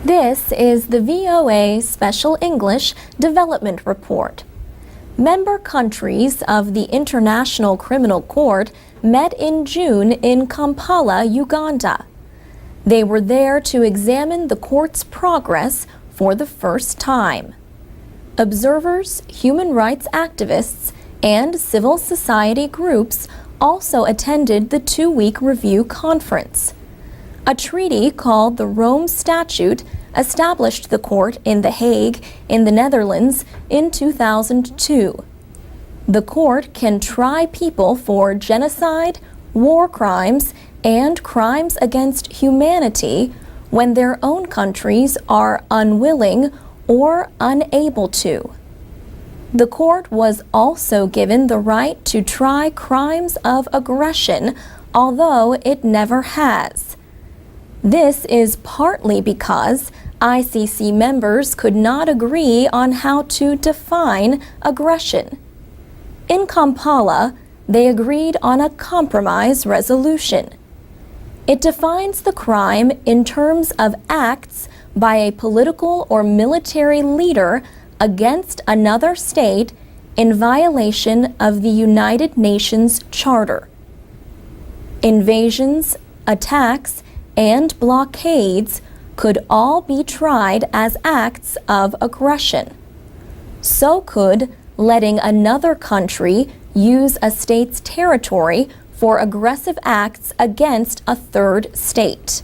This is the VOA Special English Development Report. Member countries of the International Criminal Court met in June in Kampala, Uganda. They were there to examine the court's progress for the first time. Observers, human rights activists, and civil society groups also attended the two-week review conference. A treaty called the Rome Statute established the court in The Hague in the Netherlands in 2002. The court can try people for genocide, war crimes, and crimes against humanity when their own countries are unwilling or unable to. The court was also given the right to try crimes of aggression, although it never has. This is partly because ICC members could not agree on how to define aggression. In Kampala, they agreed on a compromise resolution. It defines the crime in terms of acts by a political or military leader against another state in violation of the United Nations Charter. Invasions, attacks, and blockades could all be tried as acts of aggression. So could letting another country use a state's territory for aggressive acts against a third state.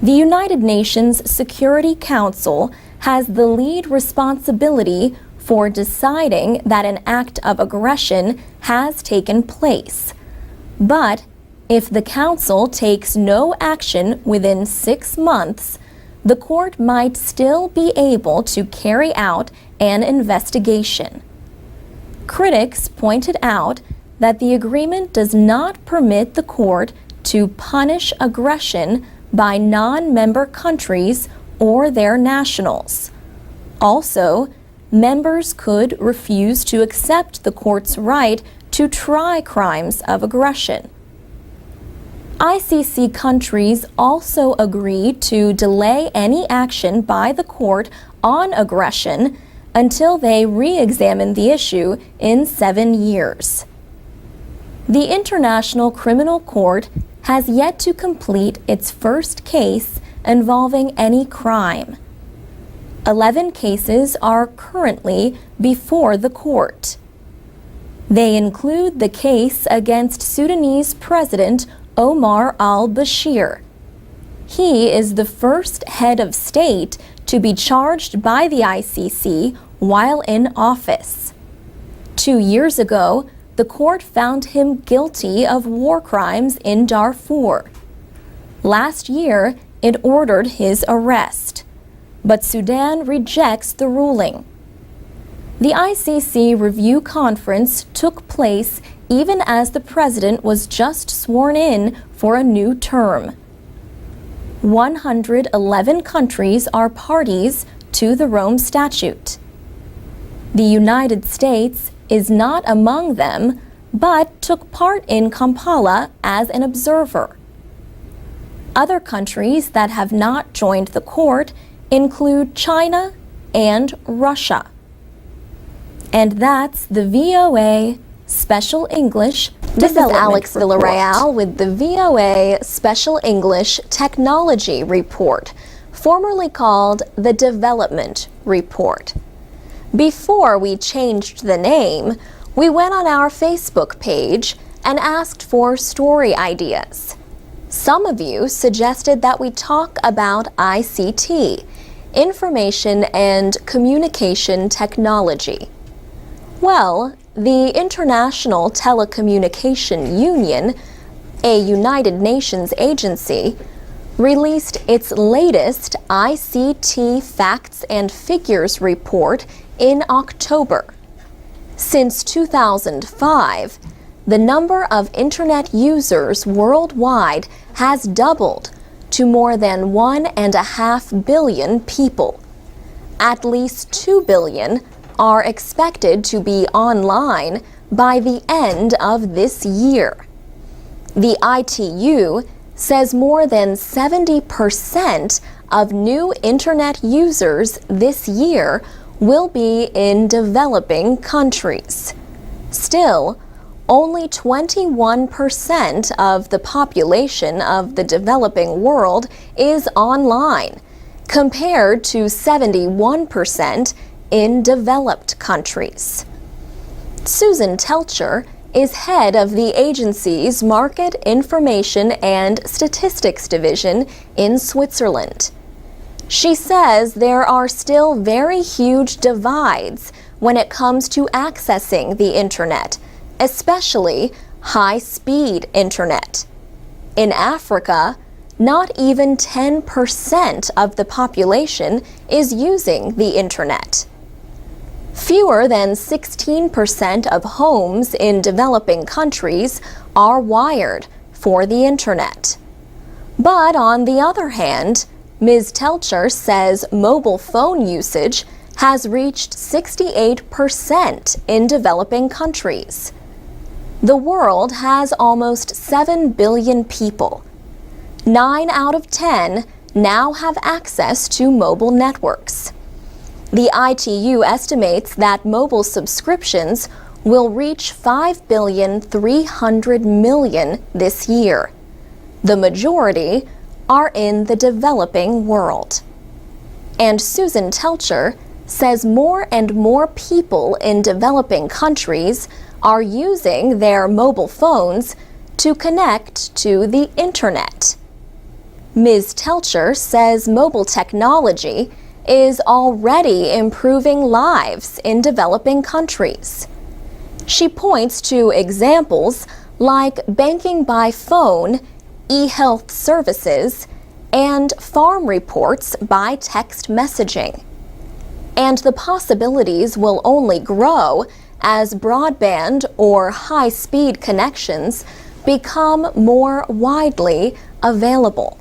The United Nations Security Council has the lead responsibility for deciding that an act of aggression has taken place. But if the Council takes no action within 6 months, the court might still be able to carry out an investigation. Critics pointed out that the agreement does not permit the court to punish aggression by non-member countries or their nationals. Also, members could refuse to accept the court's right to try crimes of aggression. ICC countries also agreed to delay any action by the court on aggression until they re-examine the issue in 7 years. The International Criminal Court has yet to complete its first case involving any crime. 11 cases are currently before the court. They include the case against Sudanese President Omar al-Bashir. He is the first head of state to be charged by the ICC while in office. 2 years ago, the court found him guilty of war crimes in Darfur. Last year, it ordered his arrest, but Sudan rejects the ruling. The ICC review conference took place even as the president was just sworn in for a new term. 111 countries are parties to the Rome Statute. The United States is not among them, but took part in Kampala as an observer. Other countries that have not joined the court include China and Russia. And that's the VOA Special English This is Alex Villarreal with the VOA Special English Technology Report, formerly called the Development Report. Before we changed the name, we went on our Facebook page and asked for story ideas. Some of you suggested that we talk about ICT, Information and Communication Technology. Well, the International Telecommunication Union, a United Nations agency, released its latest ICT Facts and Figures report in October. Since 2005, the number of Internet users worldwide has doubled to more than 1.5 billion people. At least 2 billion are expected to be online by the end of this year. The ITU says more than 70% of new internet users this year will be in developing countries. Still, only 21% of the population of the developing world is online, compared to 71% in developed countries. Susan Telcher is head of the agency's Market Information and Statistics Division in Switzerland. She says there are still very huge divides when it comes to accessing the internet, especially high-speed internet. In Africa, not even 10% of the population is using the internet. Fewer than 16% of homes in developing countries are wired for the internet. But on the other hand, Ms. Telcher says mobile phone usage has reached 68% in developing countries. The world has almost 7 billion people. 9 out of 10 now have access to mobile networks. The ITU estimates that mobile subscriptions will reach 5,300,000,000 this year. The majority are in the developing world. And Susan Telcher says more and more people in developing countries are using their mobile phones to connect to the internet. Ms. Telcher says mobile technology is already improving lives in developing countries. She points to examples like banking by phone, e-health services, and farm reports by text messaging. And the possibilities will only grow as broadband or high-speed connections become more widely available.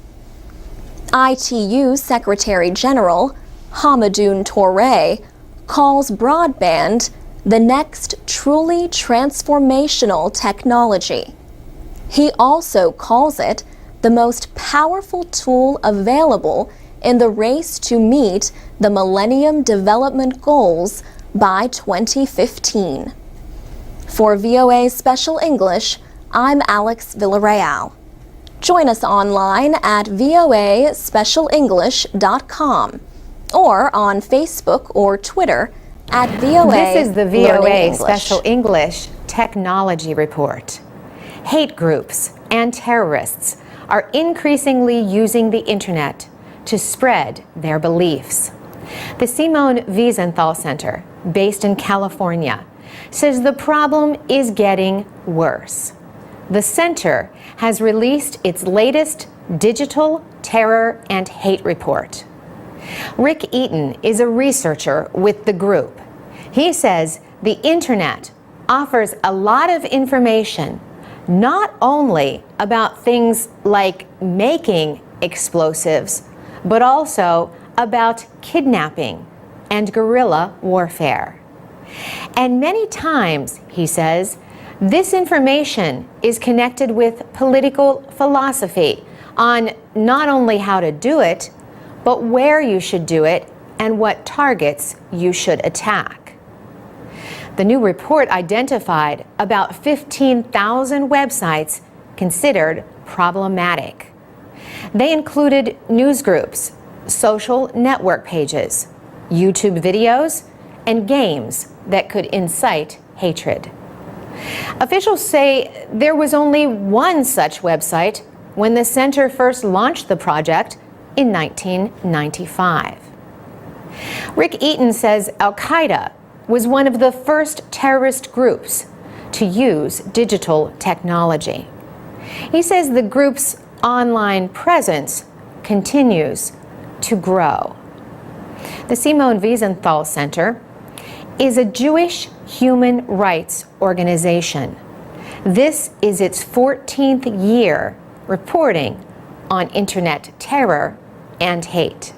ITU Secretary General Hamadoun Touré calls broadband the next truly transformational technology. He also calls it the most powerful tool available in the race to meet the Millennium Development Goals by 2015. For VOA Special English, I'm Alex Villarreal. Join us online at voaspecialenglish.com or on Facebook or Twitter at VOA This is the Learning VOA English. Special English Technology Report. Hate groups and terrorists are increasingly using the internet to spread their beliefs. The Simone Wiesenthal Center, based in California, says the problem is getting worse. The center has released its latest digital terror and hate report. Rick Eaton is a researcher with the group. He says the internet offers a lot of information, not only about things like making explosives, but also about kidnapping and guerrilla warfare. And many times, he says, this information is connected with political philosophy on not only how to do it, but where you should do it and what targets you should attack. The new report identified about 15,000 websites considered problematic. They included news groups, social network pages, YouTube videos, and games that could incite hatred. Officials say there was only one such website when the center first launched the project in 1995. Rick Eaton says Al-Qaeda was one of the first terrorist groups to use digital technology. He says the group's online presence continues to grow. The Simone Wiesenthal Center is a Jewish human rights organization. This is its 14th year reporting on internet terror and hate.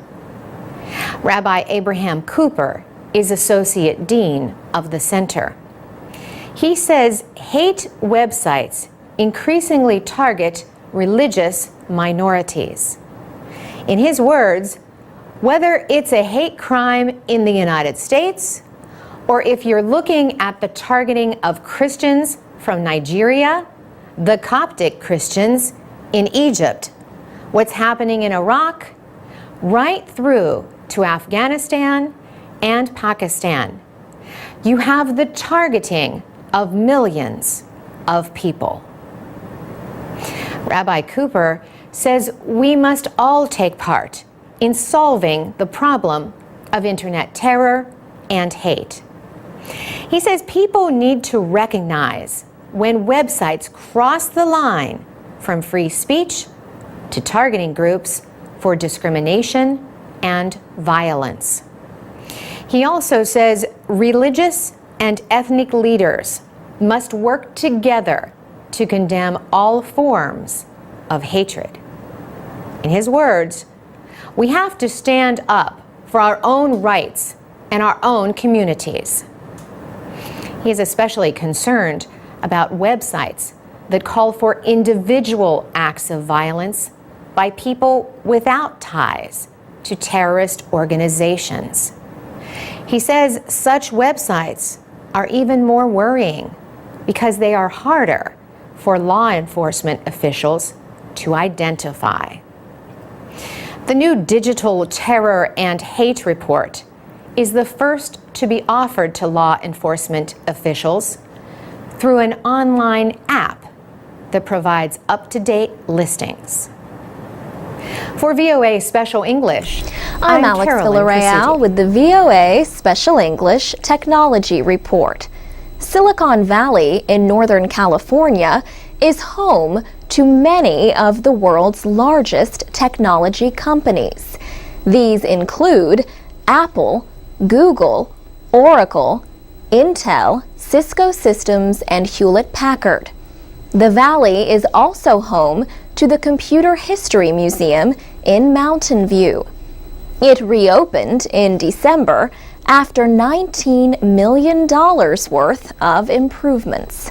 Rabbi Abraham Cooper is Associate Dean of the center. He says hate websites increasingly target religious minorities. In his words, whether it's a hate crime in the United States, or if you're looking at the targeting of Christians from Nigeria, the Coptic Christians in Egypt, what's happening in Iraq, right through to Afghanistan and Pakistan, you have the targeting of millions of people. Rabbi Cooper says we must all take part in solving the problem of internet terror and hate. He says people need to recognize when websites cross the line from free speech to targeting groups for discrimination and violence. He also says religious and ethnic leaders must work together to condemn all forms of hatred. In his words, we have to stand up for our own rights and our own communities. He is especially concerned about websites that call for individual acts of violence by people without ties to terrorist organizations. He says such websites are even more worrying because they are harder for law enforcement officials to identify. The new Digital Terror and Hate Report is the first to be offered to law enforcement officials through an online app that provides up-to-date listings. For VOA Special English, I'm Alex Villarreal with the VOA Special English Technology Report. Silicon Valley in Northern California is home to many of the world's largest technology companies. These include Apple, Google, Oracle, Intel, Cisco Systems, and Hewlett-Packard. The Valley is also home to the Computer History Museum in Mountain View. It reopened in December after $19 million worth of improvements.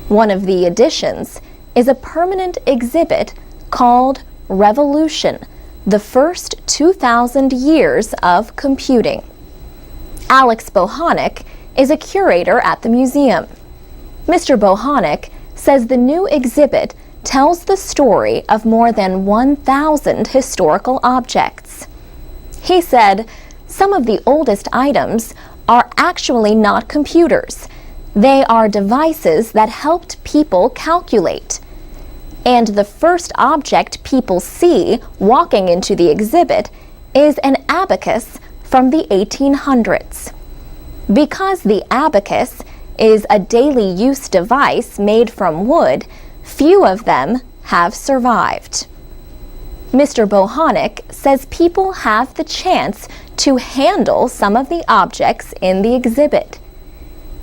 One of the additions is a permanent exhibit called Revolution, the first 2,000 years of computing. Alex Bohanek is a curator at the museum. Mr. Bohanek says the new exhibit tells the story of more than 1,000 historical objects. He said some of the oldest items are actually not computers. They are devices that helped people calculate. And the first object people see walking into the exhibit is an abacus from the 1800s. Because the abacus is a daily use device made from wood, few of them have survived. Mr. Bohanek says people have the chance to handle some of the objects in the exhibit.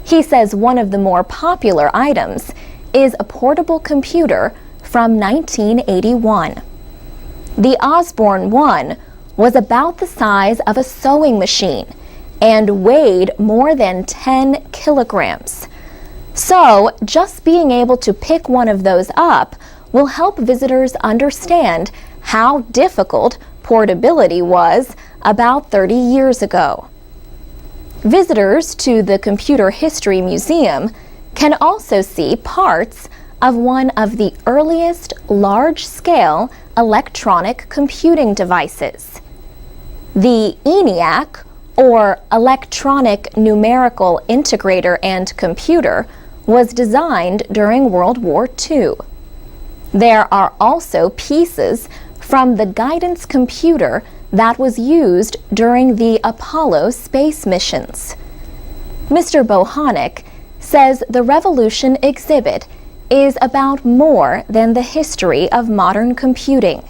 He says one of the more popular items is a portable computer from 1981. The Osborne 1 was about the size of a sewing machine and weighed more than 10 kilograms. So, just being able to pick one of those up will help visitors understand how difficult portability was about 30 years ago. Visitors to the Computer History Museum can also see parts of one of the earliest large-scale electronic computing devices. The ENIAC, or Electronic Numerical Integrator and Computer, was designed during World War II. There are also pieces from the guidance computer that was used during the Apollo space missions. Mr. Bohanek says the Revolution exhibit is about more than the history of modern computing.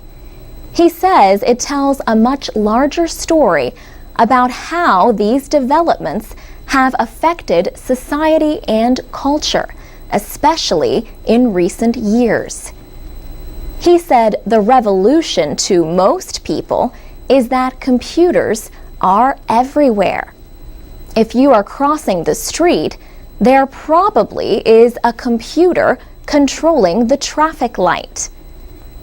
He says it tells a much larger story about how these developments have affected society and culture, especially in recent years. He said the revolution to most people is that computers are everywhere. If you are crossing the street, there probably is a computer controlling the traffic light.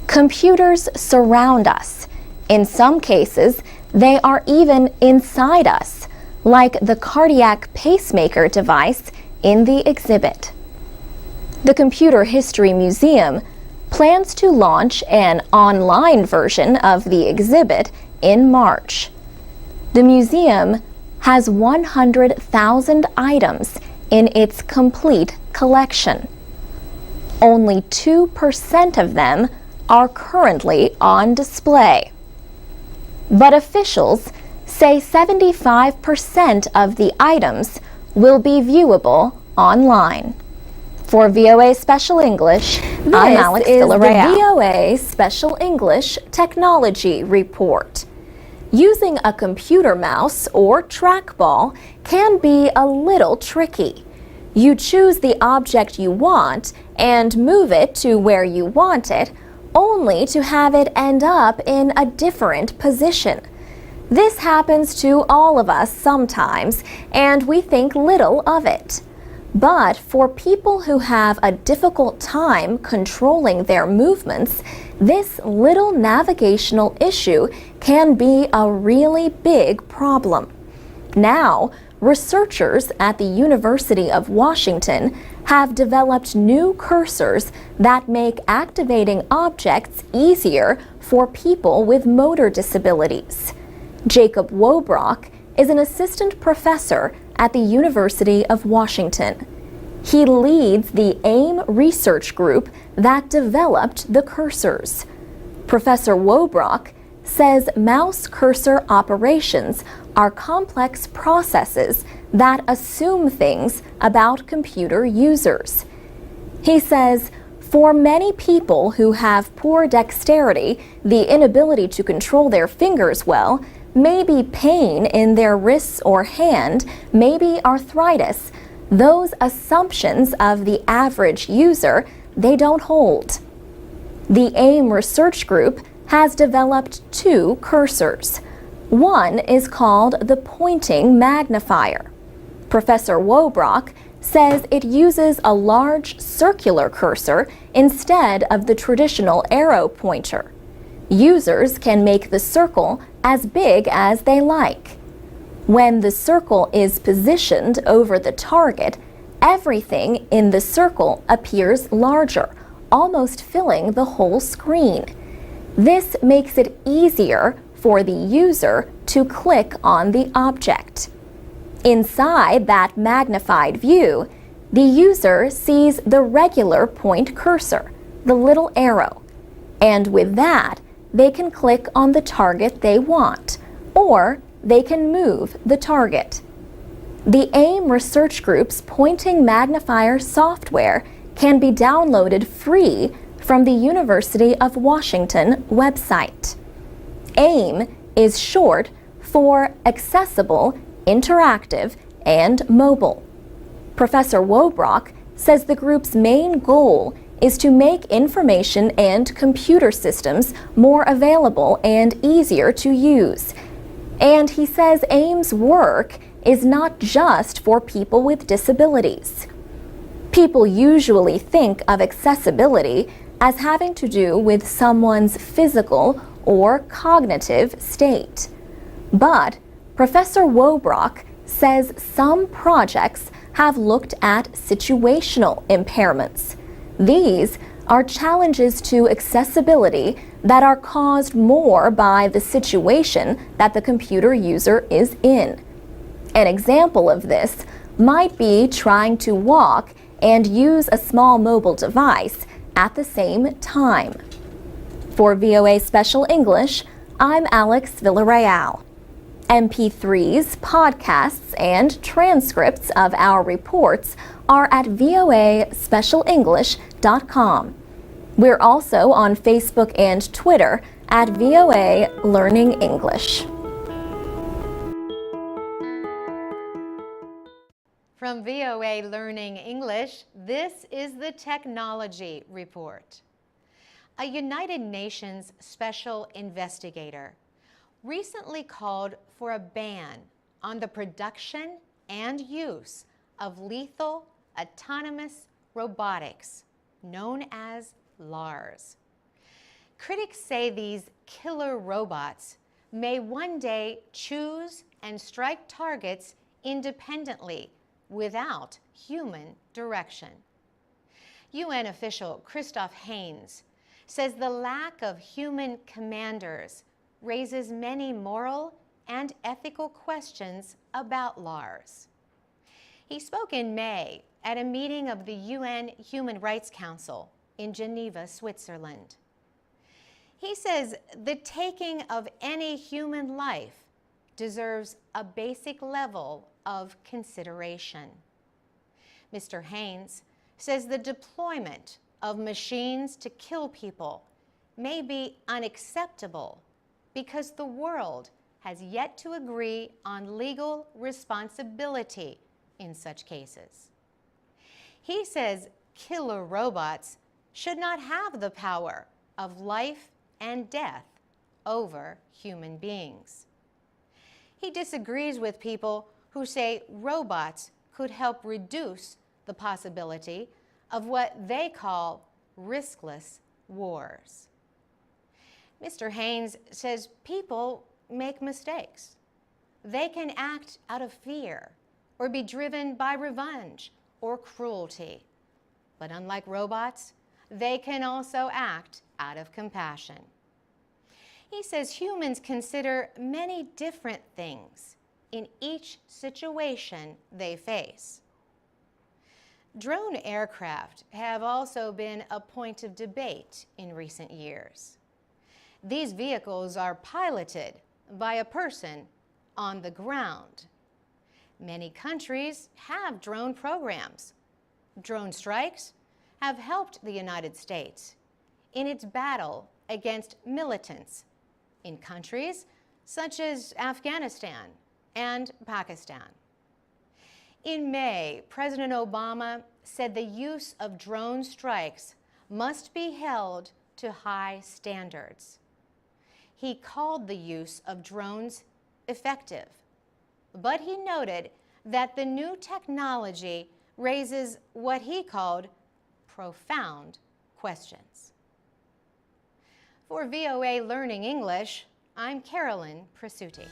Computers surround us. In some cases, they are even inside us, like the cardiac pacemaker device in the exhibit. The Computer History Museum plans to launch an online version of the exhibit in March. The museum has 100,000 items in its complete collection. Only 2% of them are currently on display. But officials say 75% of the items will be viewable online. For VOA Special English, I'm Alex Villarreal. This is the VOA Special English Technology Report. Using a computer mouse or trackball can be a little tricky. You choose the object you want and move it to where you want it, only to have it end up in a different position. This happens to all of us sometimes, and we think little of it. But for people who have a difficult time controlling their movements, this little navigational issue can be a really big problem. Now, researchers at the University of Washington have developed new cursors that make activating objects easier for people with motor disabilities. Jacob Wobrock is an assistant professor at the University of Washington. He leads the AIM research group that developed the cursors. Professor Wobrock says mouse cursor operations are complex processes that assume things about computer users. He says, for many people who have poor dexterity, the inability to control their fingers well, maybe pain in their wrists or hand, maybe arthritis, those assumptions of the average user, they don't hold. The AIM research group has developed two cursors. One is called the pointing magnifier. Professor Wobrock says it uses a large circular cursor instead of the traditional arrow pointer. Users can make the circle as big as they like. When the circle is positioned over the target, everything in the circle appears larger, almost filling the whole screen. This makes it easier for the user to click on the object. Inside that magnified view, the user sees the regular point cursor, the little arrow, and with that, they can click on the target they want, or they can move the target. The AIM research group's pointing magnifier software can be downloaded free from the University of Washington website. AIM is short for Accessible, Interactive, and Mobile. Professor Wobrock says the group's main goal is to make information and computer systems more available and easier to use. And he says AIM's work is not just for people with disabilities. People usually think of accessibility as having to do with someone's physical or cognitive state. But Professor Wobrock says some projects have looked at situational impairments. These are challenges to accessibility that are caused more by the situation that the computer user is in. An example of this might be trying to walk and use a small mobile device at the same time. For VOA Special English, I'm Alex Villarreal. MP3s, podcasts, and transcripts of our reports are at voaspecialenglish.com. We're also on Facebook and Twitter at VOA Learning English. From VOA Learning English, this is the Technology Report. A United Nations special investigator recently called for a ban on the production and use of lethal autonomous robotics, known as LARS. Critics say these killer robots may one day choose and strike targets independently without human direction. UN official Christoph Haynes says the lack of human commanders raises many moral and ethical questions about LARs. He spoke in May at a meeting of the UN Human Rights Council in Geneva, Switzerland. He says the taking of any human life deserves a basic level of consideration. Mr. Haynes says the deployment of machines to kill people may be unacceptable because the world has yet to agree on legal responsibility in such cases. He says killer robots should not have the power of life and death over human beings. He disagrees with people who say robots could help reduce the possibility of what they call riskless wars. Mr. Haynes says people make mistakes. They can act out of fear or be driven by revenge or cruelty. But unlike robots, they can also act out of compassion. He says humans consider many different things in each situation they face. Drone aircraft have also been a point of debate in recent years. These vehicles are piloted by a person on the ground. Many countries have drone programs. Drone strikes have helped the United States in its battle against militants in countries such as Afghanistan and Pakistan. In May, President Obama said the use of drone strikes must be held to high standards. He called the use of drones effective, but he noted that the new technology raises what he called profound questions. For VOA Learning English, I'm Carolyn Presutti.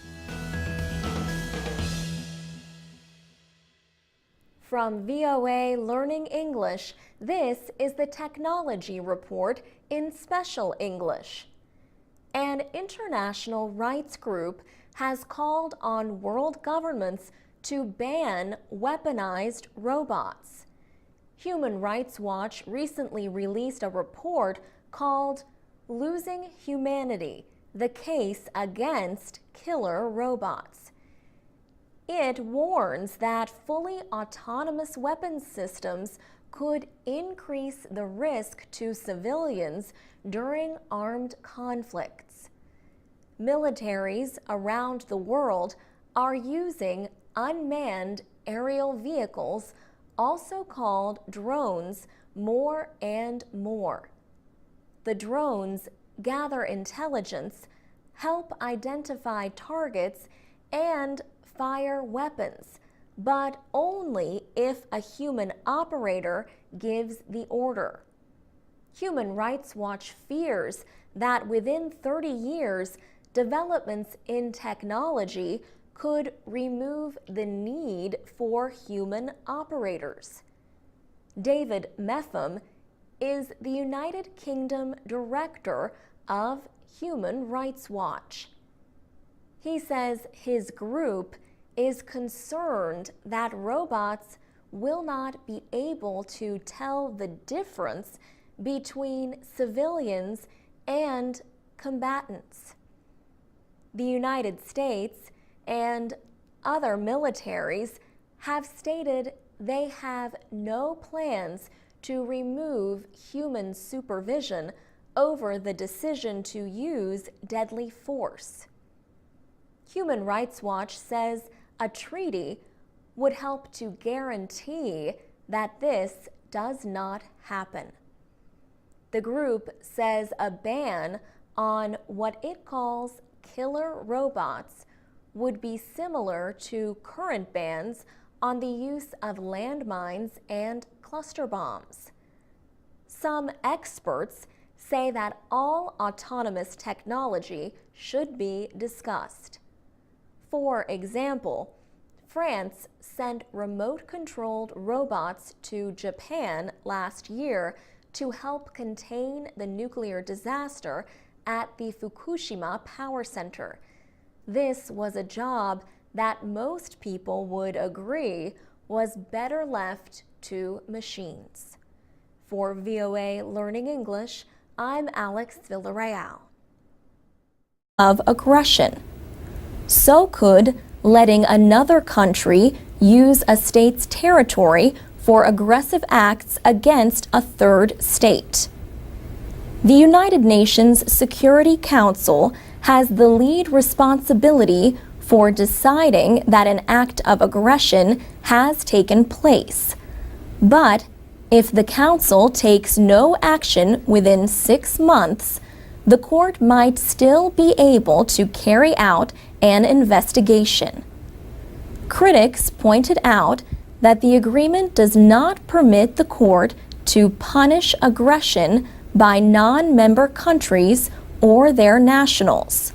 From VOA Learning English, this is the Technology Report in Special English. An international rights group has called on world governments to ban weaponized robots. Human Rights Watch recently released a report called Losing Humanity: The Case Against Killer Robots. It warns that fully autonomous weapons systems could increase the risk to civilians during armed conflicts. Militaries around the world are using unmanned aerial vehicles, also called drones, more and more. The drones gather intelligence, help identify targets, and fire weapons, but only if a human operator gives the order. Human Rights Watch fears that within 30 years, developments in technology could remove the need for human operators. David Metham is the United Kingdom Director of Human Rights Watch. He says his group is concerned that robots will not be able to tell the difference between civilians and combatants. The United States and other militaries have stated they have no plans to remove human supervision over the decision to use deadly force. Human Rights Watch says a treaty would help to guarantee that this does not happen. The group says a ban on what it calls killer robots would be similar to current bans on the use of landmines and cluster bombs. Some experts say that all autonomous technology should be discussed. For example, France sent remote-controlled robots to Japan last year to help contain the nuclear disaster at the Fukushima power center. This was a job that most people would agree was better left to machines. For VOA Learning English, I'm Alex Villarreal. Of aggression. So could letting another country use a state's territory for aggressive acts against a third state. The United Nations Security Council has the lead responsibility for deciding that an act of aggression has taken place. But if the Council takes no action within 6 months, the court might still be able to carry out an investigation. Critics pointed out that the agreement does not permit the court to punish aggression by non-member countries or their nationals.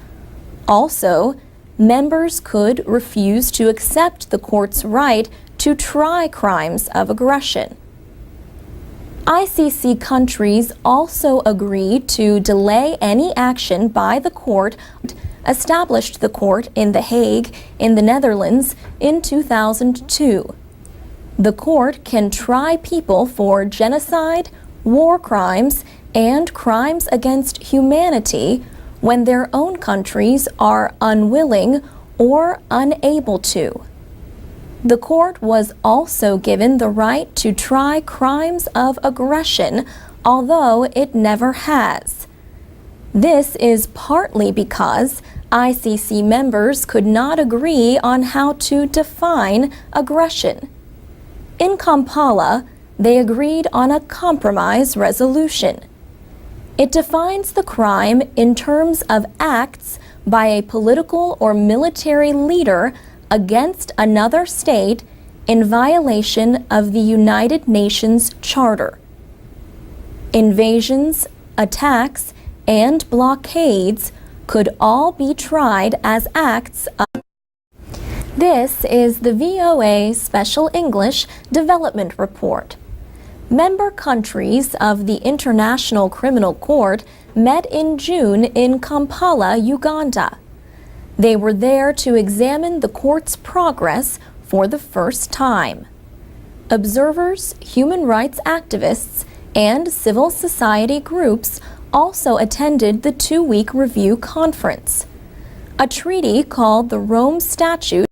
Also, members could refuse to accept the court's right to try crimes of aggression. ICC countries also agreed to delay any action by the court established the court in The Hague in the Netherlands in 2002. The court can try people for genocide, war crimes, and crimes against humanity when their own countries are unwilling or unable to. The court was also given the right to try crimes of aggression, although it never has. This is partly because ICC members could not agree on how to define aggression. In Kampala, they agreed on a compromise resolution. It defines the crime in terms of acts by a political or military leader against another state in violation of the United Nations Charter. Invasions, attacks, and blockades could all be tried as acts of. This is the VOA Special English Development Report. Member countries of the International Criminal Court met in June in Kampala, Uganda. They were there to examine the court's progress for the first time. Observers, human rights activists, and civil society groups also attended the 2-week review conference. A treaty called the Rome Statute